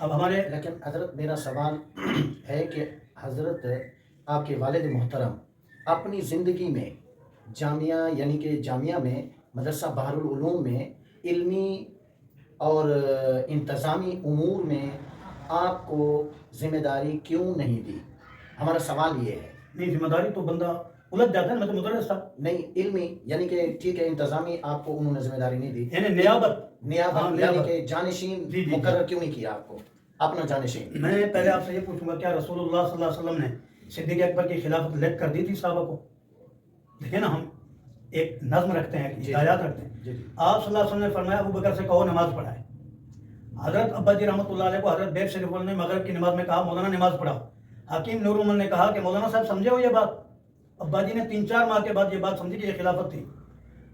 اب ہمارے لیکن حضرت میرا سوال ہے کہ حضرت آپ کے والد محترم اپنی زندگی میں جامعہ یعنی کہ جامعہ میں مدرسہ بحر العلوم میں علمی اور انتظامی امور میں آپ کو ذمہ داری کیوں نہیں دی؟ ہمارا سوال یہ ہے. نہیں، ذمہ داری تو بندہ الجھ جاتا ہے. میں تو مدرس تھا. نہیں، علمی یعنی کہ ٹھیک ہے، انتظامی آپ کو انہوں نے ذمہ داری نہیں دی، یعنی نیابت نیابت یعنی کہ جانشین جی مقرر کیوں نہیں کیا آپ کو اپنا جانشین؟ میں پہلے آپ سے یہ پوچھوں گا، کیا رسول اللہ صلی اللہ علیہ وسلم نے صدیق اکبر کی خلافت لکھ کر دی تھی صحابہ کو؟ دیکھیں نا، ہم ایک نظم رکھتے ہیں، ہدایات رکھتے ہیں. آپ صلی اللہ علیہ وسلم نے فرمایا ابو بکر سے کہو نماز پڑھائے. حضرت ابا جی رحمۃ اللہ علیہ کو حضرت بیگ شریف نے مغرب کی نماز میں کہا مولانا نماز پڑھاؤ. حکیم نور محمد نے کہا کہ مولانا صاحب سمجھے ہو یہ بات؟ ابا جی نے 3-4 ماہ کے بعد یہ بات سمجھی کہ یہ خلافت تھی.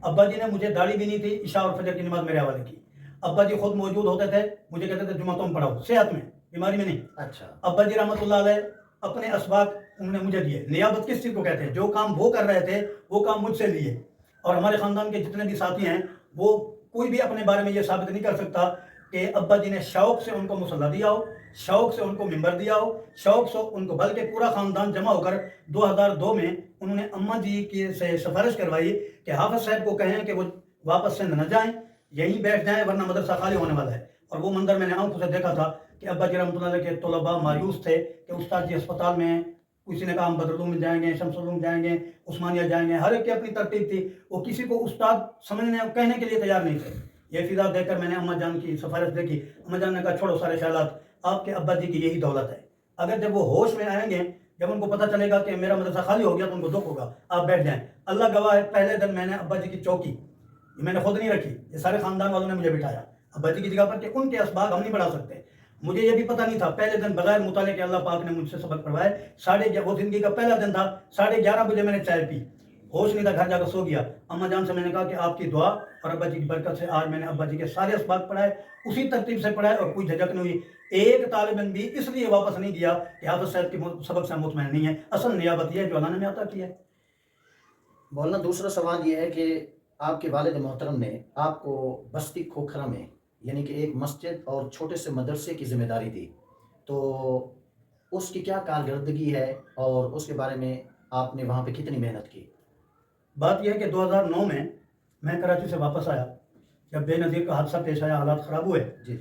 ابا جی نے مجھے داڑھی بھی نہیں تھی، عشاء اور فجر کی نماز میرے حوالے کی. ابا جی خود موجود ہوتے تھے، مجھے کہتے تھے جمعہ تم پڑھاؤ، صحت میں، بیماری میں نہیں. اچھا. ابا جی رحمۃ اللہ علیہ اپنے اسباق انہوں نے مجھے دیے. نیابت کس چیز کو کہتے ہیں؟ جو کام وہ کر رہے تھے وہ کام مجھ سے لیے. اور ہمارے خاندان کے جتنے بھی ساتھی ہیں وہ کوئی بھی اپنے بارے میں یہ ثابت نہیں کر سکتا کہ ابا جی نے شوق سے ان کو مصلی دیا ہو، شوق سے ان کو ممبر دیا ہو، شوق سے ان کو، بلکہ پورا خاندان جمع ہو کر 2002 میں انہوں نے اماں جی کی سے سفارش کروائی کہ حافظ صاحب کو کہیں کہ وہ واپس سندھ نہ جائیں، یہیں بیٹھ جائیں ورنہ مدرسہ خالی ہونے والا ہے. اور وہ منظر میں نے آنکھوں سے دیکھا تھا کہ ابا جی رحمۃ اللہ علیہ کے طلباء مایوس تھے کہ استاد جی اسپتال میں، کسی نے کہا ہم بدر العلوم میں جائیں گے، شمس العلوم جائیں گے، عثمانیہ جائیں گے. ہر ایک کی اپنی ترتیب تھی، وہ کسی کو استاد سمجھنے اور کہنے کے لیے تیار نہیں تھے. یہ فضا دیکھ کر میں نے اماں جان کی سفارش دیکھی. اماں جان نے کہا چھوڑو سارے خیالات، آپ کے ابا جی کی یہی دولت ہے. اگر جب وہ ہوش میں آئیں گے، جب ان کو پتہ چلے گا کہ میرا مدرسہ خالی ہو گیا تو ان کو دکھ ہوگا. آپ بیٹھ جائیں. اللہ گواہ ہے، پہلے دن میں نے ابا جی کی چوکی میں نے خود نہیں رکھی، یہ سارے خاندان والوں نے مجھے بٹھایا ابا جی کی جگہ پر کہ ان کے اسباق ہم نہیں بڑھا سکتے. مجھے یہ بھی پتہ نہیں تھا، پہلے دن بغیر مطالعے کے اللہ پاک نے مجھ سے سبق پڑھوائے. وہ زندگی کا پہلا دن تھا، 11:30 بجے میں نے چائے پی، ہوش نہیں تھا، گھر جا کر سو گیا. اماں جان سے میں نے کہا کہ آپ کی دعا اور ابا جی کی برکت سے آج میں نے ابا جی کے سارے اسباق پڑھائے، اسی ترتیب سے پڑھائے اور کوئی جھجک نہیں ہوئی. ایک طالب علم بھی اس لیے واپس نہیں گیا کہ حافظ صاحب کی سبق سے مطمئن نہیں ہے. اصل نیابت یہ ہے جو اللہ نے عطا کی ہے. مولانا دوسرا سوال یہ ہے کہ آپ کے والد محترم نے آپ کو بستی کھوکھرا میں یعنی کہ ایک مسجد اور چھوٹے سے مدرسے کی ذمہ داری دی، تو اس کی کیا کارکردگی ہے اور اس کے بارے میں آپ نے وہاں پہ کتنی محنت کی؟ بات یہ ہے کہ 2009 میں کراچی سے واپس آیا، جب بے نظیر کا حادثہ پیش آیا، حالات خراب ہوئے. جی.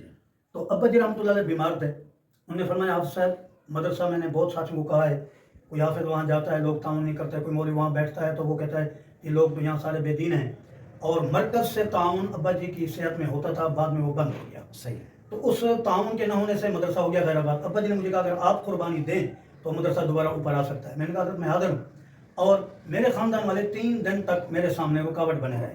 تو ابا جی رحمۃ اللہ علیہ بیمار تھے. انہوں نے فرمایا حافظ صاحب، مدرسہ میں نے بہت ساتھیوں کو کہا ہے، کوئی حافظ وہاں جاتا ہے لوگ تعاون نہیں کرتے، کوئی مولوی وہاں بیٹھتا ہے تو وہ کہتا ہے یہ لوگ تو یہاں سارے بے دین ہیں. اور مرکز سے تعاون ابا جی کی صحت میں ہوتا تھا، بعد میں وہ بند ہو گیا. صحیح. تو اس تعاون کے نہ ہونے سے مدرسہ ہو گیا غیر آباد. ابا جی نے مجھے کہا اگر آپ قربانی دیں تو مدرسہ دوبارہ اوپر آ سکتا ہے. میں نے کہا حضرت میں حاضر ہوں. اور میرے خاندان والے 3 دن تک میرے سامنے رکاوٹ بنے رہے.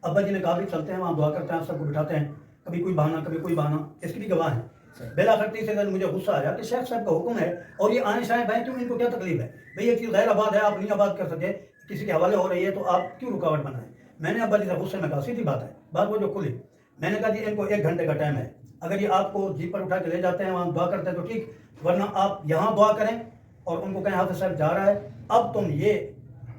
ابا جی نے کہا بھی چلتے ہیں وہاں دعا کرتے ہیں، آپ سب کو بٹھاتے ہیں، کبھی کوئی بہانہ کبھی کوئی بہانہ، اس کی بھی گواہ ہیں. بلاخر تیسرے دن مجھے غصہ آیا کہ شیخ صاحب کا حکم ہے اور یہ آئیں شائیں بھائی کیوں، ان کو کیا تکلیف ہے بھئی، ایک چیز غیر آباد ہے، آپ نہیں آباد کر سکے، کسی کے حوالے ہو رہی ہے تو آپ کیوں رکاوٹ بنائیں. میں نے ابا جی سے غصے میں کہا سیدھی بات ہے، بات وہ جو کھلی. میں نے کہا جی ان کو 1 گھنٹے کا ٹائم ہے، اگر یہ آپ کو جیپ پر اٹھا کے لے جاتے ہیں وہاں دعا کرتے ہیں تو ٹھیک، ورنہ آپ یہاں دعا کریں اور ان کو کہیں حافظ صاحب جا رہا ہے، اب تم یہ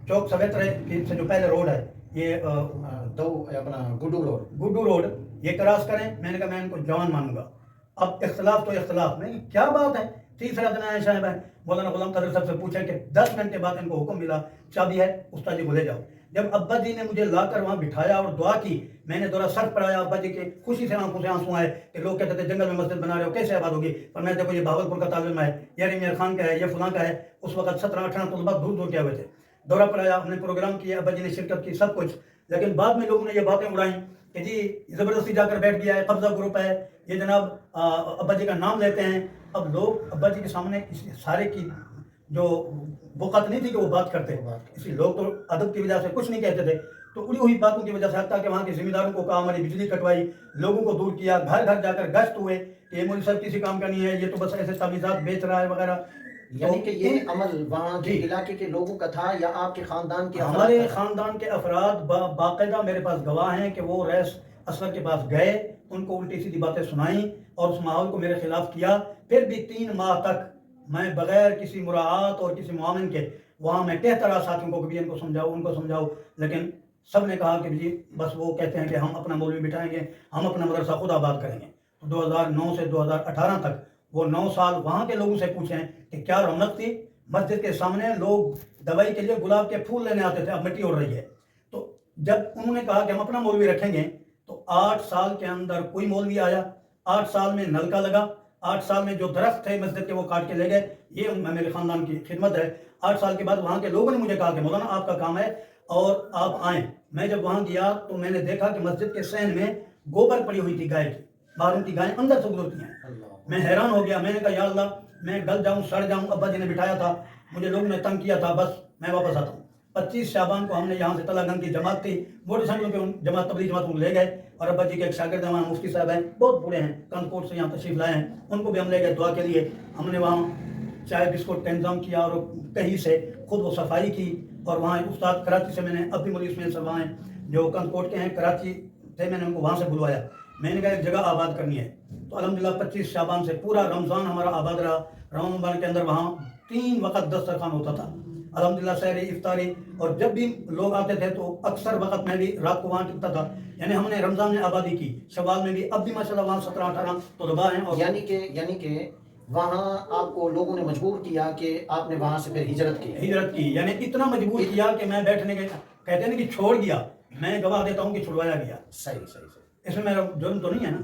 چوک سویترے سے جو پہلے روڈ ہے، یہ اپنا گڈو روڈ یہ کراس کریں. میں نے کہا میں ان کو جوان مانوں گا. اب اختلاف تو اختلاف میں کیا بات ہے. تیسرا دن آئے شاہب ہے، مولانا غلام قادر صاحب سے پوچھا کہ 10 منٹ کے بعد ان کو حکم ملا چابی ہے استاد جی کو لے جاؤ. جب ابا جی نے مجھے لا کر وہاں بٹھایا اور دعا کی، میں نے دورہ سر پڑھایا. ابا جی کے خوشی سے آنکھوں سے آنسو آئے کہ لوگ کہتے تھے جنگل میں مسجد بنا رہے ہو، کیسے آباد ہوگی؟ پر میں دیکھو یہ بھاگلپور کا طالب علم ہے، یہ ریمیر خان کا ہے، یہ فلاں کا ہے. اس وقت 17-18 طلباء دور دور کے ہوئے تھے. دورہ پڑھایا، ہم نے پروگرام کیا، ابا جی نے شرکت کی، سب کچھ. لیکن بعد میں لوگوں نے یہ باتیں اڑائیں کہ جی زبردستی جا کر بیٹھ گیا ہے، قبضہ گروپ ہے، یہ جناب ابا جی کا نام لیتے ہیں. اب لوگ ابا جی کے سامنے اس سارے کی جو وقت نہیں تھی کہ وہ بات کرتے، اس لیے لوگ تو ادب کی وجہ سے کچھ نہیں کہتے تھے. تو اڑی ہوئی باتوں کی وجہ سے حتیٰ کہ وہاں کے ذمہ داروں کو کہا ہماری بجلی کٹوائی، لوگوں کو دور کیا، گھر گھر جا کر گشت ہوئے کہ یہ مولوی صاحب کسی کام کا نہیں ہے، یہ تو بس ایسے تاویزات بیچ رہا ہے وغیرہ. یعنی کہ یہ عمل وہاں کے علاقے کے لوگوں کا تھا یا آپ کے خاندان کے؟ ہمارے خاندان کے افراد باقاعدہ میرے پاس گواہ ہیں کہ وہ رئیس اصغر کے پاس گئے، ان کو الٹی سیدھی باتیں سنائیں اور اس ماحول کو میرے خلاف کیا. پھر بھی 3 ماہ تک میں بغیر کسی مراعات اور کسی معاون کے وہاں میں کہتا رہا ساتھیوں کو کہ بھی ان کو سمجھاؤ ان کو سمجھاؤ. لیکن سب نے کہا کہ جی بس وہ کہتے ہیں کہ ہم اپنا مولوی بٹھائیں گے، ہم اپنا مدرسہ خود آباد کریں گے. 2009 سے 2018 تک وہ 9 سال وہاں کے لوگوں سے پوچھیں کہ کیا رونق تھی. مسجد کے سامنے لوگ دوائی کے لیے گلاب کے پھول لینے آتے تھے, اب مٹی اڑ رہی ہے. تو جب انہوں نے کہا کہ ہم اپنا مولوی رکھیں گے تو 8 سال کے اندر کوئی مولوی آیا, 8 سال میں نلکا لگا, 8 سال میں جو درخت تھے مسجد کے وہ کاٹ کے لے گئے. یہ میرے خاندان کی خدمت ہے. 8 سال کے بعد وہاں کے لوگوں نے مجھے کہا کہ مولانا آپ کا کام ہے اور آپ آئیں. میں جب وہاں گیا تو میں نے دیکھا کہ مسجد کے صحن میں گوبر پڑی ہوئی تھی گائے کی, باہروں کی گائیں اندر سے گزرتی ہیں. میں حیران ہو گیا, میں نے کہا یا اللہ میں گل جاؤں سڑ جاؤں. ابا جی نے بٹھایا تھا, مجھے لوگوں نے تنگ کیا تھا, بس میں واپس آتا ہوں. 25 شعبان کو ہم نے یہاں سے تلا گنج کی جماعت تھی, موٹر سائیکلوں پہ جماعت تبلیغ جماعت کو لے گئے, اور ابا جی کے ایک شاگرد ہیں وہاں مفتی صاحب ہیں, بہت بوڑھے ہیں, کنکوٹ سے یہاں تشریف لائے ہیں, ان کو بھی ہم لے گئے دعا کے لیے. ہم نے وہاں چائے بسکٹ کا انتظام کیا اور کہیں سے خود وہ صفائی کی. اور وہاں استاد کراچی سے میں نے اب بھی مولوی اسماعیل صاحب ہیں جو کنکوٹ کے ہیں, کراچی تھے, میں نے ان کو وہاں سے بلوایا. میں نے کہا ایک جگہ آباد کرنی ہے. تو الحمدللہ 25 شعبان سے پورا رمضان ہمارا آباد رہا. رمضان کے اندر وہاں 3 وقت دسترخوان ہوتا تھا الحمدللہ, سحری افطاری. اور جب بھی لوگ آتے تھے تو اکثر وقت میں بھی رات کو وہاں ٹکتا تھا. یعنی ہم نے رمضان میں آبادی کی, شوال میں بھی. اب بھی ماشاءاللہ وہاں 17-18 طلباء ہیں. اور یعنی کہ وہاں آپ کو لوگوں نے مجبور کیا کہ آپ نے وہاں سے پھر ہجرت کی. یعنی اتنا مجبور کیا کہ میں بیٹھنے کے کہتے ہیں کہ چھوڑ گیا. میں گواہ دیتا ہوں کہ چھڑوایا گیا. صحیح. اس میں میرا جرم تو نہیں ہے نا.